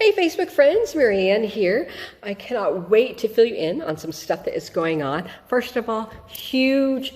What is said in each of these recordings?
Hey Facebook friends, Marianne here. I cannot wait to fill you in on some stuff that is going on. First of all, huge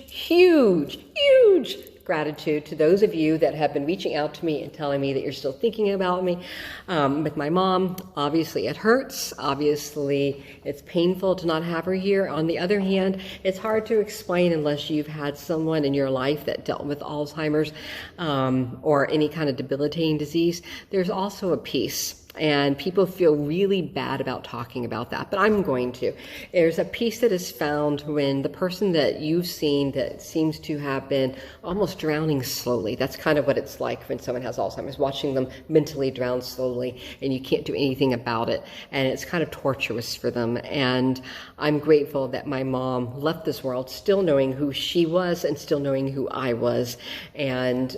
gratitude to those of you that have been reaching out to me and telling me that you're still thinking about me. With my mom, obviously it hurts. Obviously it's painful to not have her here. On the other hand, it's hard to explain unless you've had someone in your life that dealt with Alzheimer's or any kind of debilitating disease. There's also a peace. And people feel really bad about talking about that, but I'm going to. There's a peace that is found when the person that you've seen that seems to have been almost drowning slowly. That's kind of what it's like when someone has Alzheimer's, watching them mentally drown slowly, and you can't do anything about it. And it's kind of torturous for them. And I'm grateful that my mom left this world still knowing who she was and still knowing who I was. And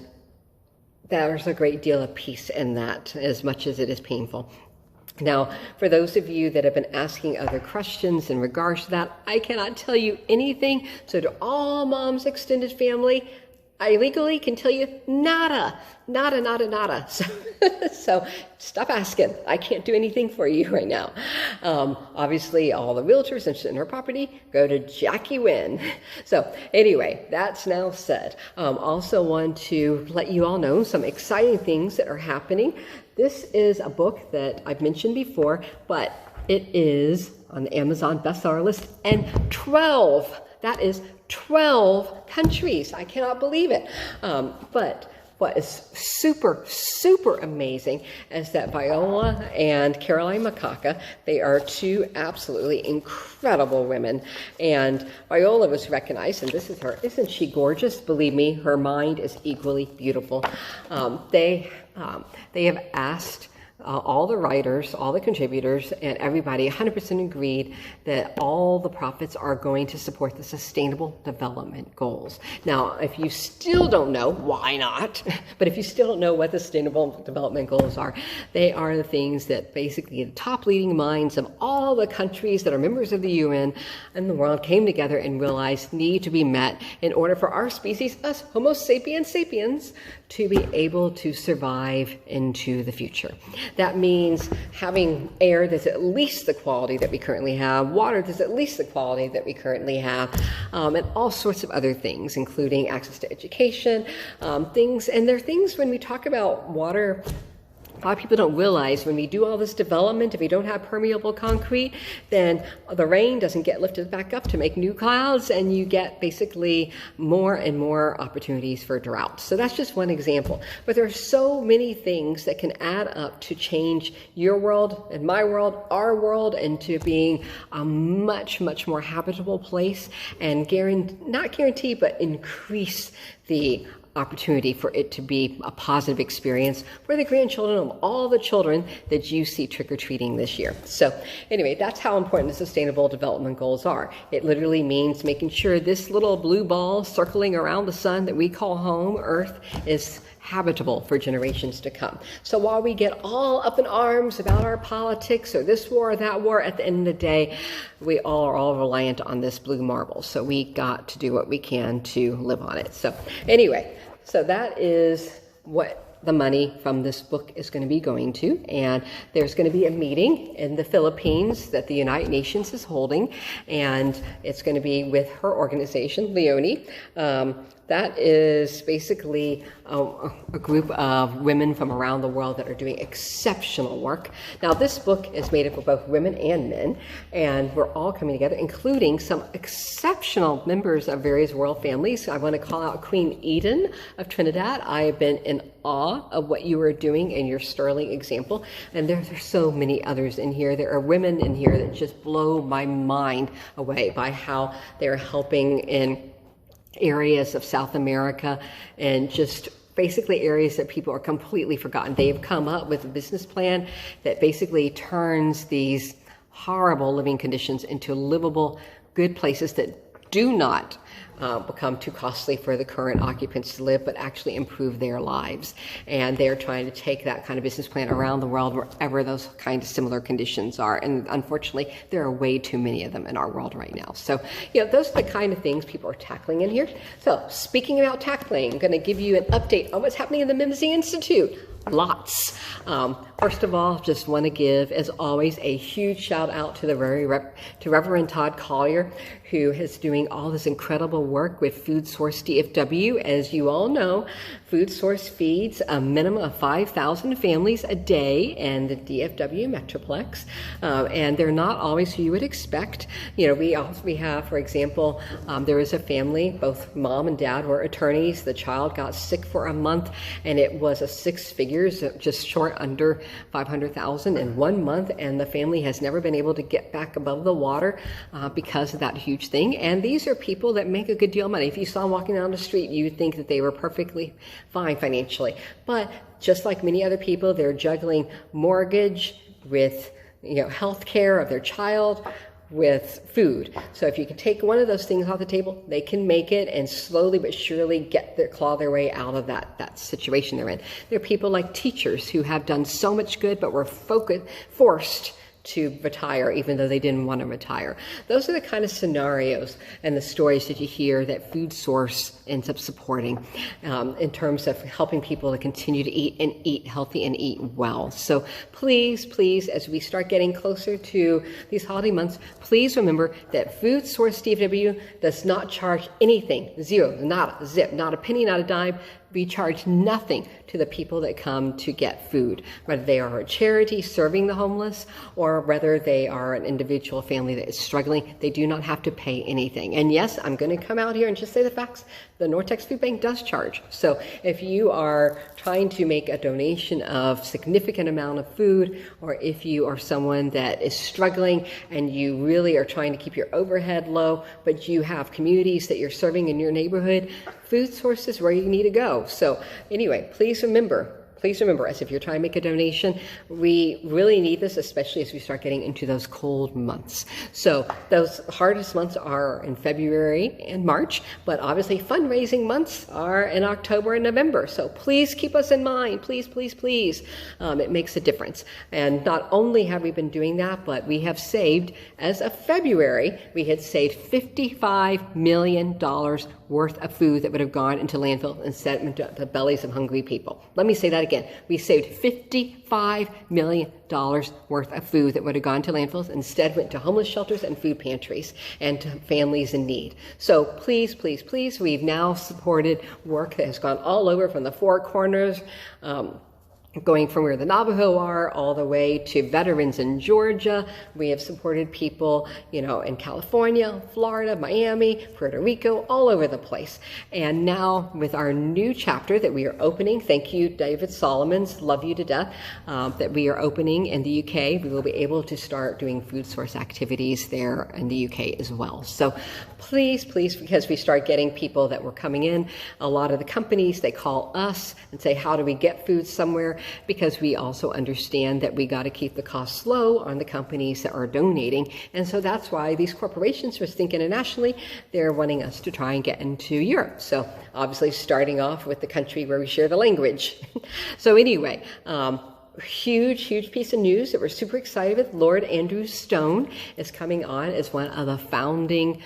there's a great deal of peace in that, as much as it is painful. Now, for those of you that have been asking other questions in regards to that, I cannot tell you anything. So to all Mom's extended family, I legally can tell you nada. So stop asking. I can't do anything for you right now. Obviously, all the realtors interested in her property, go to Jackie Wynn. So anyway, that's now said. Also want to let you all know some exciting things that are happening. This is a book that I've mentioned before, but it is on the Amazon bestseller list, and 12 countries. I cannot believe it. But what is super amazing is that Viola and Caroline Makaka, they are two absolutely incredible women. And Viola was recognized, and this is her. Isn't she gorgeous? Believe me, her mind is equally beautiful. They have asked all the writers, all the contributors, and everybody 100% agreed that all the profits are going to support the Sustainable Development Goals. Now, if you still don't know, why not? But if you still don't know what the Sustainable Development Goals are, they are the things that basically the top leading minds of all the countries that are members of the UN and the world came together and realized need to be met in order for our species, us Homo sapiens sapiens, to be able to survive into the future. That means having air that's at least the quality that we currently have, water that's at least the quality that we currently have, and all sorts of other things, including access to education, things. And there are things when we talk about water, a lot of people don't realize when we do all this development, if we don't have permeable concrete, then the rain doesn't get lifted back up to make new clouds, and you get basically more and more opportunities for drought. So that's just one example. But there are so many things that can add up to change your world and my world, our world, into being a much more habitable place, and not guarantee, but increase the opportunity for it to be a positive experience for the grandchildren of all the children that you see trick-or-treating this year. So anyway, that's how important the Sustainable Development Goals are. It literally means making sure this little blue ball circling around the sun that we call home, Earth, is habitable for generations to come. So while we get all up in arms about our politics or this war or that war, at the end of the day, we all are all reliant on this blue marble. So we got to do what we can to live on it. So anyway, so that is what the money from this book is going to be going to. And there's going to be a meeting in the Philippines that the United Nations is holding, and it's going to be with her organization, Leonie. That is basically a group of women from around the world that are doing exceptional work. Now, this book is made up of both women and men, and we're all coming together, including some exceptional members of various world families. I want to call out Queen Eden of Trinidad. I have been in awe of what you are doing and your sterling example. And there's so many others in here. There are women in here that just blow my mind away by how they're helping in areas of South America, and just basically areas that people are completely forgotten. They have come up with a business plan that basically turns these horrible living conditions into livable, good places that do not become too costly for the current occupants to live, but actually improve their lives. And they're trying to take that kind of business plan around the world wherever those kind of similar conditions are. And unfortunately, there are way too many of them in our world right now. So, those are the kind of things people are tackling in here. So speaking about tackling, I'm going to give you an update on what's happening in the Mimsy Institute. Lots. First of all, just want to give, as always, a huge shout out to to Reverend Todd Collier, who is doing all this incredible work with Food Source DFW. As you all know, Food Source feeds a minimum of 5,000 families a day in the DFW Metroplex, and they're not always who you would expect. You know, we have, for example, there was a family, both mom and dad were attorneys. The child got sick for a month, and it was a six figures, just short under 500,000 in 1 month, and the family has never been able to get back above the water because of that huge thing. And these are people that make a good deal of money. If you saw them walking down the street, you would think that they were perfectly fine financially. But just like many other people, they're juggling mortgage with, health care of their child, with food. So if you can take one of those things off the table, they can make it and slowly but surely claw their way out of that situation they're in. There are people like teachers who have done so much good but were forced to retire even though they didn't want to retire. Those are the kind of scenarios and the stories that you hear that Food Source ends up supporting in terms of helping people to continue to eat healthy and eat well. So please, as we start getting closer to these holiday months, please remember that Food Source DFW does not charge anything, zero, not a zip, not a penny, not a dime. We charge nothing to the people that come to get food, whether they are a charity serving the homeless or whether they are an individual family that is struggling. They do not have to pay anything. And yes, I'm going to come out here and just say the facts. The North Texas Food Bank does charge. So if you are trying to make a donation of significant amount of food, or if you are someone that is struggling and you really are trying to keep your overhead low, but you have communities that you're serving in your neighborhood, Food Source is where you need to go. So anyway, please remember, as if you're trying to make a donation, we really need this, especially as we start getting into those cold months. So those hardest months are in February and March, but obviously fundraising months are in October and November. So please keep us in mind, please. It makes a difference. And not only have we been doing that, but we have saved, as of February, we had saved $55 million worth of food that would have gone into landfill and set into the bellies of hungry people. Let me say that again. We saved $55 million worth of food that would have gone to landfills, instead went to homeless shelters and food pantries and to families in need. So please, we've now supported work that has gone all over from the Four Corners, going from where the Navajo are all the way to veterans in Georgia. We have supported people, in California, Florida, Miami, Puerto Rico, all over the place. And now with our new chapter that we are opening, thank you, David Solomons, love you to death, that we are opening in the UK, we will be able to start doing Food Source activities there in the UK as well. So please, because we start getting people that were coming in, a lot of the companies, they call us and say, how do we get food somewhere? Because we also understand that we got to keep the costs low on the companies that are donating. And so that's why these corporations are thinking internationally. They're wanting us to try and get into Europe. So obviously starting off with the country where we share the language. So anyway, huge piece of news that we're super excited with. Lord Andrew Stone is coming on as one of the founding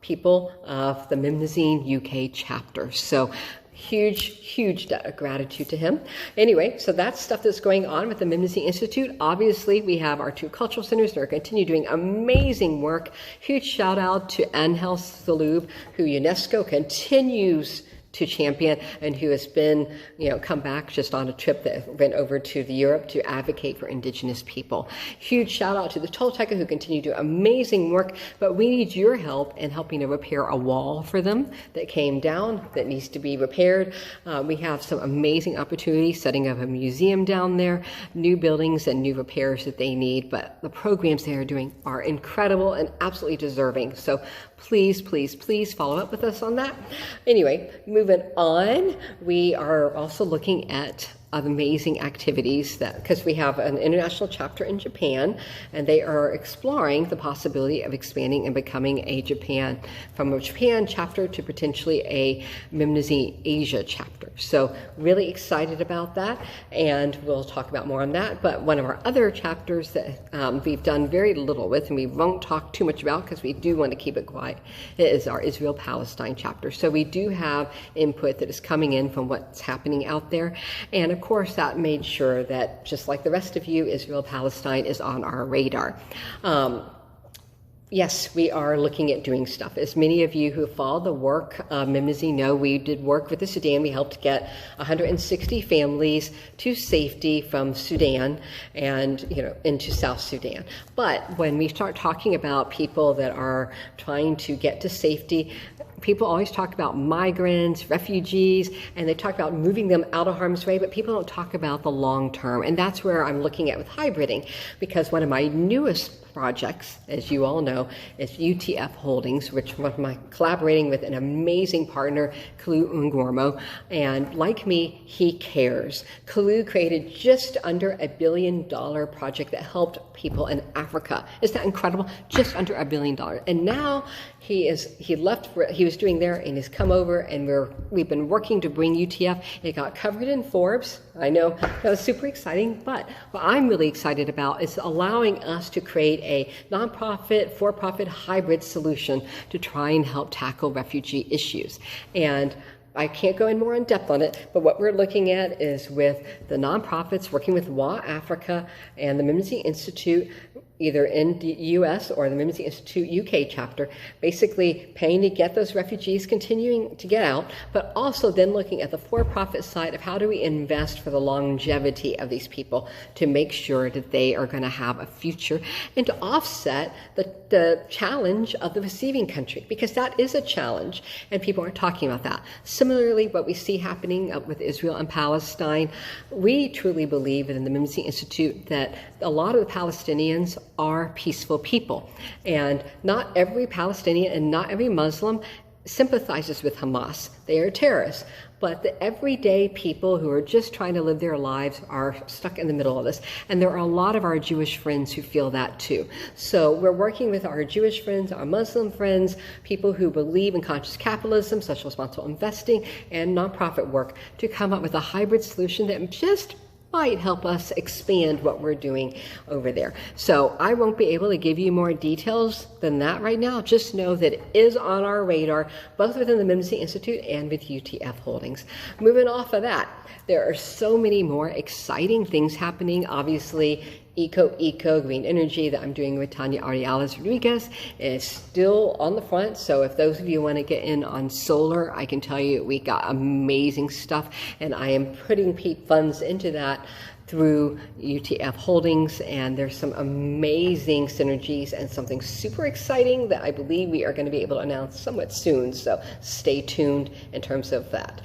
people of the Mimnesine UK chapter. So huge debt of gratitude to him. Anyway, so that's stuff that's going on with the Mimnesine Institute. Obviously, we have our two cultural centers that are continue doing amazing work. Huge shout out to Angel Salub, who UNESCO continues to champion and who has been, come back just on a trip that went over to Europe to advocate for Indigenous people. Huge shout out to the Tolteca who continue to do amazing work, but we need your help in helping to repair a wall for them that came down that needs to be repaired. We have some amazing opportunities, setting up a museum down there, new buildings and new repairs that they need, but the programs they are doing are incredible and absolutely deserving. So please follow up with us on that. Anyway, moving on, we are also looking at amazing activities because we have an international chapter in Japan, and they are exploring the possibility of expanding and becoming from a Japan chapter to potentially a Mimnesine Asia chapter. So really excited about that, and we'll talk about more on that. But one of our other chapters that we've done very little with, and we won't talk too much about because we do want to keep it quiet, is our Israel-Palestine chapter. So we do have input that is coming in from what's happening out there, and of course, that made sure that, just like the rest of you, Israel-Palestine is on our radar. Yes, we are looking at doing stuff. As many of you who follow the work, Mimsy, know, we did work with the Sudan. We helped get 160 families to safety from Sudan and, into South Sudan. But when we start talking about people that are trying to get to safety, people always talk about migrants, refugees, and they talk about moving them out of harm's way, but people don't talk about the long term. And that's where I'm looking at with hybriding, because one of my newest projects, as you all know, is UTF Holdings, which I'm collaborating with an amazing partner, Kalu Ngormo, and like me, he cares. Kalu created just under $1 billion project that helped people in Africa. Isn't that incredible? Just under $1 billion. And now he left what he was doing there and has come over, and we've been working to bring UTF. It got covered in Forbes. I know that was super exciting, but what I'm really excited about is allowing us to create a nonprofit, for-profit hybrid solution to try and help tackle refugee issues. And I can't go in more in depth on it, but what we're looking at is with the nonprofits working with WA Africa and the Mimsy Institute, either in the US or the Mimsy Institute UK chapter, basically paying to get those refugees continuing to get out, but also then looking at the for-profit side of how do we invest for the longevity of these people to make sure that they are going to have a future, and to offset the challenge of the receiving country, because that is a challenge and people aren't talking about that. Similarly, what we see happening with Israel and Palestine, we truly believe in the Mimsy Institute that a lot of the Palestinians are peaceful people, and not every Palestinian and not every Muslim sympathizes with Hamas. They are terrorists. But the everyday people who are just trying to live their lives are stuck in the middle of this. And there are a lot of our Jewish friends who feel that too. So we're working with our Jewish friends, our Muslim friends, people who believe in conscious capitalism, social responsible investing, and nonprofit work to come up with a hybrid solution that just might help us expand what we're doing over there. So I won't be able to give you more details than that right now. Just know that it is on our radar, both within the Mimsy Institute and with UTF Holdings. Moving off of that, there are so many more exciting things happening. Obviously, Eco Green Energy that I'm doing with Tanya Ariales Rodriguez is still on the front. So if those of you want to get in on solar, I can tell you we got amazing stuff, and I am putting funds into that through UTF Holdings, and there's some amazing synergies and something super exciting that I believe we are going to be able to announce somewhat soon. So stay tuned in terms of that.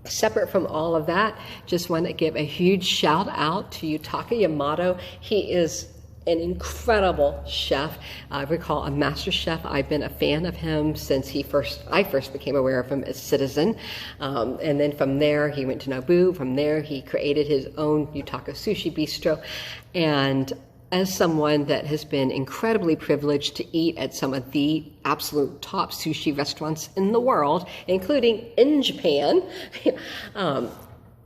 Separate from all of that, just want to give a huge shout out to Yutaka Yamato. He is an incredible chef. I recall a master chef. I've been a fan of him since I first became aware of him as Citizen. And then from there, he went to Nobu. From there, he created his own Yutaka Sushi Bistro. And as someone that has been incredibly privileged to eat at some of the absolute top sushi restaurants in the world, including in Japan,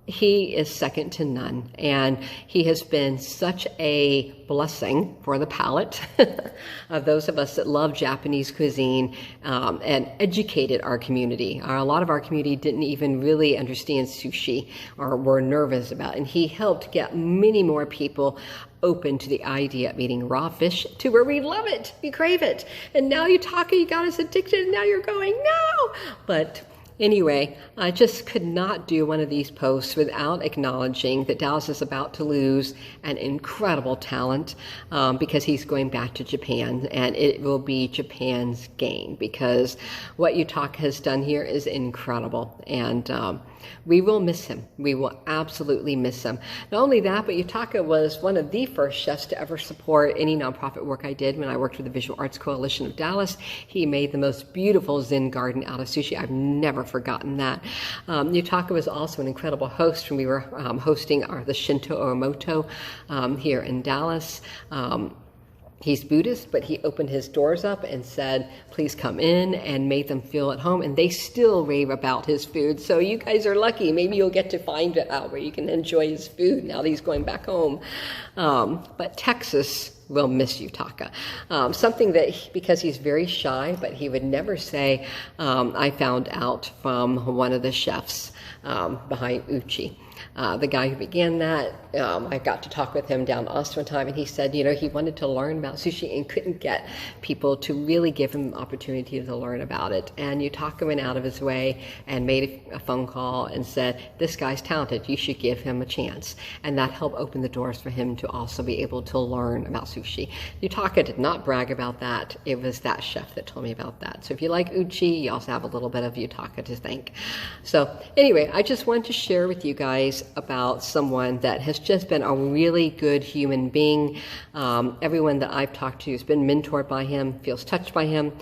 he is second to none. And he has been such a blessing for the palate of those of us that love Japanese cuisine, and educated our community. A lot of our community didn't even really understand sushi or were nervous about it. And he helped get many more people open to the idea of eating raw fish, to where we love it, we crave it. And now you got us addicted, and now you're going, no! But anyway, I just could not do one of these posts without acknowledging that Dallas is about to lose an incredible talent, because he's going back to Japan, and it will be Japan's gain, because what Yutaka has done here is incredible, and we will miss him. We will absolutely miss him. Not only that, but Yutaka was one of the first chefs to ever support any nonprofit work I did when I worked with the Visual Arts Coalition of Dallas. He made the most beautiful Zen garden out of sushi. I've never forgotten that. Yutaka was also an incredible host when we were hosting the Shinto Oramoto here in Dallas. He's Buddhist, but he opened his doors up and said, please come in, and made them feel at home. And they still rave about his food. So you guys are lucky. Maybe you'll get to find it out where you can enjoy his food now that he's going back home. But Texas will miss Yutaka. Something that, because he's very shy, but he would never say, I found out from one of the chefs behind Uchi. The guy who began that, I got to talk with him down in Austin one time, and he said, he wanted to learn about sushi and couldn't get people to really give him opportunity to learn about it. And Yutaka went out of his way and made a phone call and said, this guy's talented, you should give him a chance. And that helped open the doors for him to also be able to learn about sushi. Yutaka did not brag about that. It was that chef that told me about that. So if you like uchi, you also have a little bit of Yutaka to thank. So anyway, I just wanted to share with you guys about someone that has just been a really good human being. Everyone that I've talked to has been mentored by him, feels touched by him,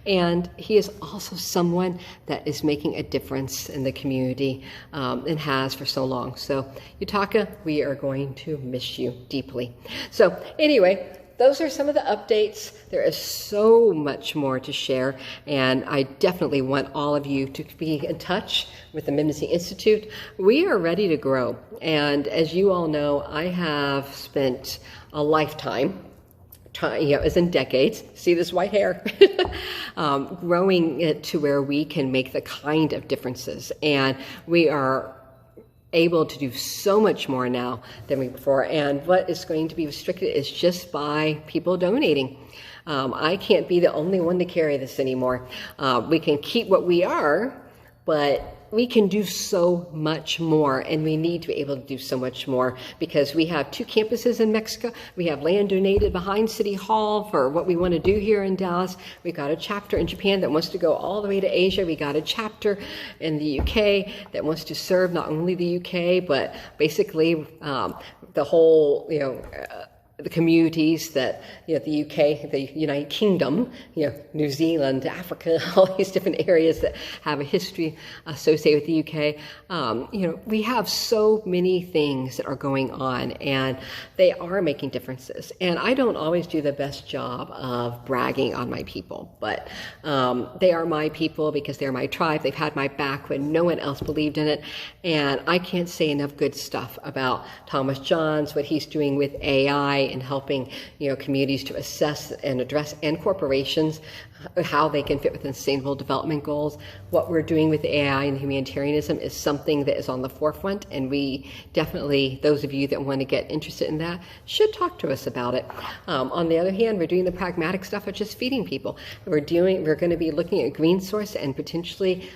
and he is also someone that is making a difference in the community and has for so long. So Yutaka, we are going to miss you deeply. So anyway, those are some of the updates. There is so much more to share, and I definitely want all of you to be in touch with the Mimsy Institute. We are ready to grow, and as you all know, I have spent a lifetime, as in decades, see this white hair, growing it to where we can make the kind of differences, and we are able to do so much more now than we before. And what is going to be restricted is just by people donating. I can't be the only one to carry this anymore. We can keep what we are, but we can do so much more, and we need to be able to do so much more because we have 2 campuses in Mexico. We have land donated behind City Hall for what we want to do here in Dallas. We've got a chapter in Japan that wants to go all the way to Asia. We got a chapter in the UK that wants to serve not only the UK, but basically the whole, the communities that, the UK, the United Kingdom, New Zealand, Africa, all these different areas that have a history associated with the UK. We have so many things that are going on, and they are making differences. And I don't always do the best job of bragging on my people, but they are my people because they're my tribe. They've had my back when no one else believed in it. And I can't say enough good stuff about Thomas Johns, what he's doing with AI, and helping communities to assess and address, and corporations, how they can fit within sustainable development goals. What we're doing with AI and humanitarianism is something that is on the forefront, and we definitely, those of you that want to get interested in that, should talk to us about it. On the other hand, we're doing the pragmatic stuff of just feeding people. We're going to be looking at green source and potentially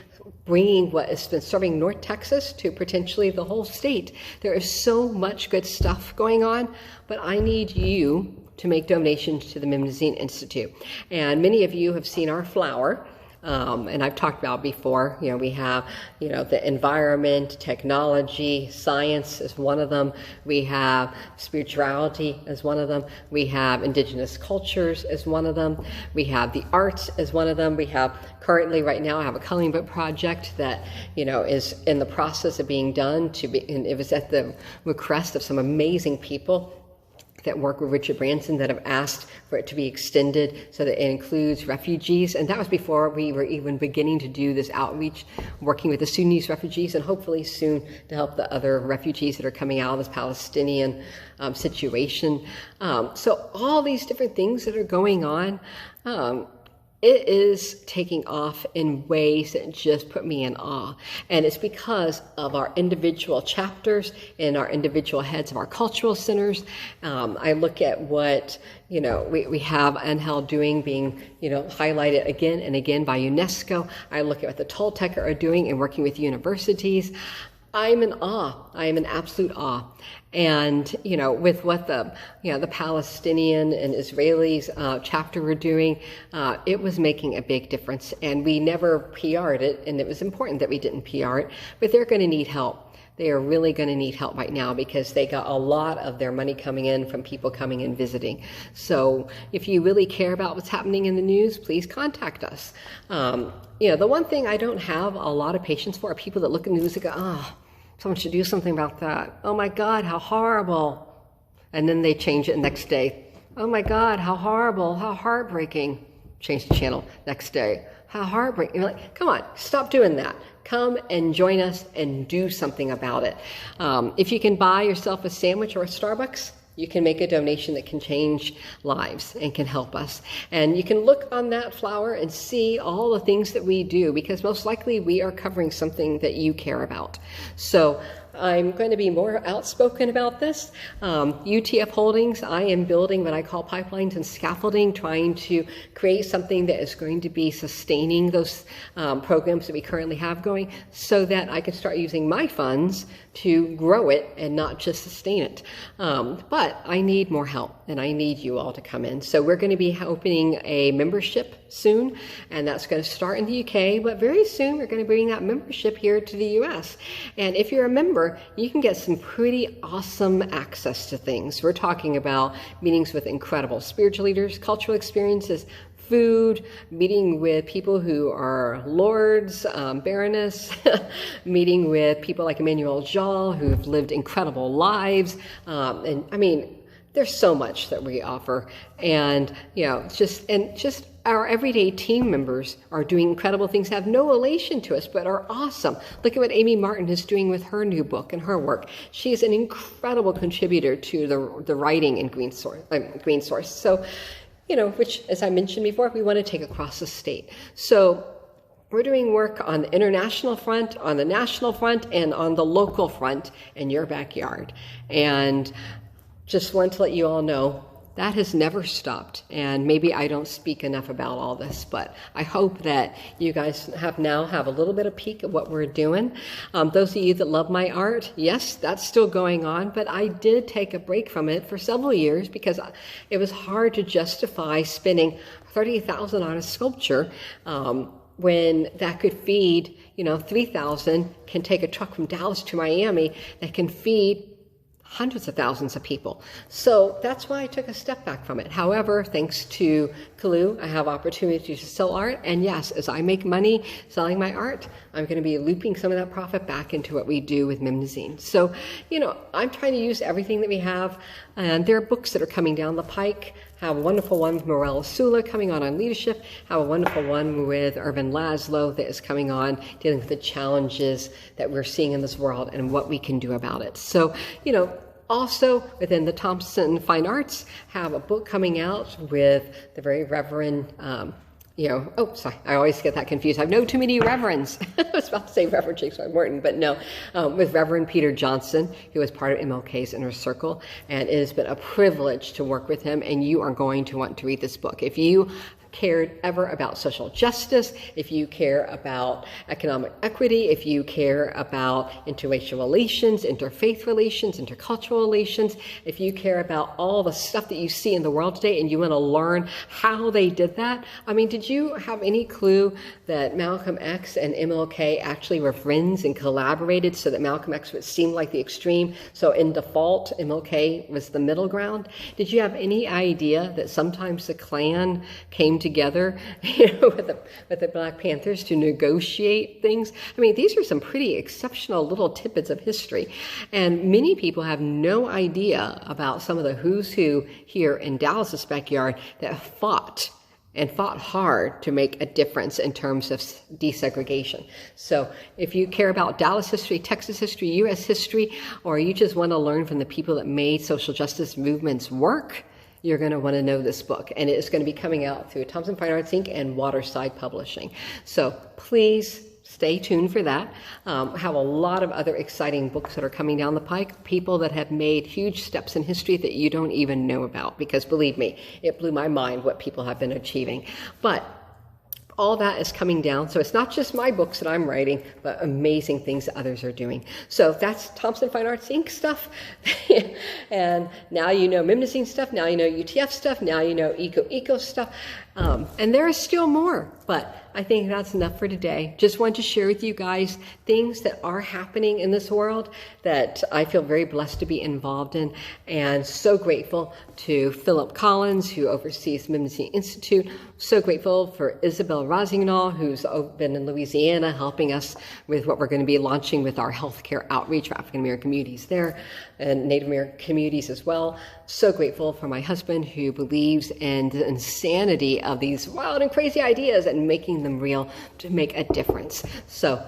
bringing what has been serving North Texas to potentially the whole state. There is so much good stuff going on, but I need you to make donations to the Mimsy Institute. And many of you have seen our flower. And I've talked about before, we have, the environment, technology, science is one of them. We have spirituality as one of them. We have indigenous cultures as one of them. We have the arts as one of them. We have currently right now, I have a coloring book project that, is in the process of being done and it was at the request of some amazing people that work with Richard Branson that have asked for it to be extended so that it includes refugees. And that was before we were even beginning to do this outreach, working with the Sudanese refugees and hopefully soon to help the other refugees that are coming out of this Palestinian situation. So all these different things that are going on, it is taking off in ways that just put me in awe. And it's because of our individual chapters and our individual heads of our cultural centers. I look at what, we have Angel doing, being, highlighted again and again by UNESCO. I look at what the Toltec are doing and working with universities. I'm in awe. I am in absolute awe. And, with what the Palestinian and Israelis chapter were doing, it was making a big difference. And we never PR'd it, and it was important that we didn't PR it, but they're going to need help. They are really going to need help right now because they got a lot of their money coming in from people coming and visiting. So if you really care about what's happening in the news, please contact us. The one thing I don't have a lot of patience for are people that look at the news and go, someone should do something about that. Oh my God, how horrible. And then they change it next day. Oh my God, how horrible, how heartbreaking. Change the channel next day. How heartbreaking. You're like, come on, stop doing that. Come and join us and do something about it. If you can buy yourself a sandwich or a Starbucks, you can make a donation that can change lives and can help us. And you can look on that flower and see all the things that we do, because most likely we are covering something that you care about. So I'm going to be more outspoken about this. UTF Holdings, I am building what I call pipelines and scaffolding, trying to create something that is going to be sustaining those programs that we currently have going, so that I can start using my funds to grow it and not just sustain it. But I need more help, and I need you all to come in. So we're going to be opening a membership soon, and that's going to start in the UK, but very soon we're going to bring that membership here to the US. And if you're a member, you can get some pretty awesome access to things. We're talking about meetings with incredible spiritual leaders, cultural experiences, food, meeting with people who are lords, baroness, meeting with people like Emmanuel Jal, who've lived incredible lives. And I mean, there's so much that we offer. And, you know, just our everyday team members are doing incredible things, have no relation to us, but are awesome. Look at what Amy Martin is doing with her new book and her work. She is an incredible contributor to the writing in Green Source. So, you know, which, as I mentioned before, we want to take across the state. So we're doing work on the international front, on the national front, and on the local front in your backyard. And just want to let you all know, that has never stopped. And maybe I don't speak enough about all this, but I hope that you guys have a little bit of peek at what we're doing. Those of you that love my art, yes, that's still going on, but I did take a break from it for several years because it was hard to justify spending $30,000 on a sculpture when that could feed, you know, $3,000 can take a truck from Dallas to Miami that can feed hundreds of thousands of people. So that's why I took a step back from it. However, thanks to Kalu, I have opportunity to sell art. And yes, as I make money selling my art, I'm going to be looping some of that profit back into what we do with Mimzine. So, you know, I'm trying to use everything that we have. And there are books that are coming down the pike. Have a wonderful one with Morella Sula coming on leadership. Have a wonderful one with Irvin Laszlo that is coming on, dealing with the challenges that we're seeing in this world and what we can do about it. So, you know, also within the Thompson Fine Arts, have a book coming out with the very Reverend, I always get that confused. I know too many reverends. I was about to say Reverend Shakespeare Morton, but no, with Reverend Peter Johnson, who is part of MLK's Inner Circle, and it has been a privilege to work with him, and you are going to want to read this book. If you cared ever about social justice, if you care about economic equity, if you care about interracial relations, interfaith relations, intercultural relations, if you care about all the stuff that you see in the world today and you want to learn how they did that. I mean, did you have any clue that Malcolm X and MLK actually were friends and collaborated so that Malcolm X would seem like the extreme? So in default, MLK was the middle ground. Did you have any idea that sometimes the Klan came together, you know, with the Black Panthers to negotiate things? I mean, these are some pretty exceptional little tidbits of history. And many people have no idea about some of the who's who here in Dallas's backyard that fought hard to make a difference in terms of desegregation. So if you care about Dallas history, Texas history, U.S. history, or you just want to learn from the people that made social justice movements work, you're going to want to know this book. And it is going to be coming out through Thompson Fine Arts Inc. and Waterside Publishing. So please stay tuned for that. Have a lot of other exciting books that are coming down the pike, people that have made huge steps in history that you don't even know about, because believe me, it blew my mind what people have been achieving. But all that is coming down. So it's not just my books that I'm writing, but amazing things that others are doing. So that's Thompson Fine Arts Inc. stuff. And now you know Mimzine stuff. Now you know UTF stuff. Now you know Eco stuff. And there is still more, but I think that's enough for today. Just want to share with you guys things that are happening in this world that I feel very blessed to be involved in, and so grateful to Philip Collins, who oversees Mimzine Institute. So grateful for Isabel Rosignol, who's been in Louisiana helping us with what we're going to be launching with our healthcare outreach for African American communities there and Native American communities as well. So grateful for my husband, who believes in the insanity of these wild and crazy ideas and making them real to make a difference. So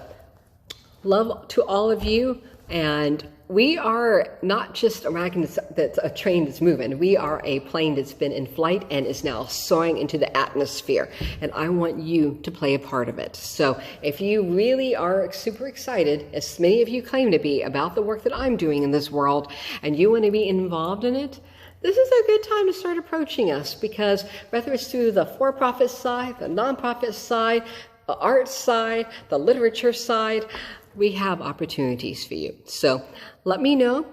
love to all of you, and we are not just a wagon that's a train that's moving. We are a plane that's been in flight and is now soaring into the atmosphere. And I want you to play a part of it. So if you really are super excited, as many of you claim to be, about the work that I'm doing in this world, and you want to be involved in it, this is a good time to start approaching us, because whether it's through the for-profit side, the nonprofit side, the art side, the literature side, we have opportunities for you. So let me know.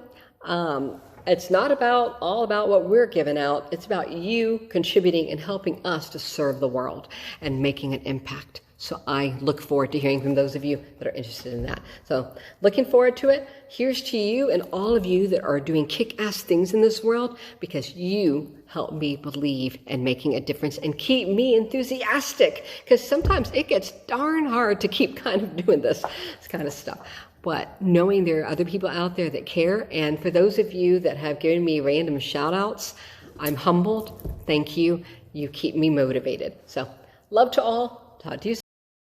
It's not all about what we're giving out. It's about you contributing and helping us to serve the world and making an impact. So I look forward to hearing from those of you that are interested in that. So looking forward to it. Here's to you and all of you that are doing kick-ass things in this world, because you help me believe in making a difference and keep me enthusiastic, because sometimes it gets darn hard to keep kind of doing this kind of stuff. But knowing there are other people out there that care, and for those of you that have given me random shout outs, I'm humbled. Thank you. You keep me motivated. So love to all. Talk to you soon.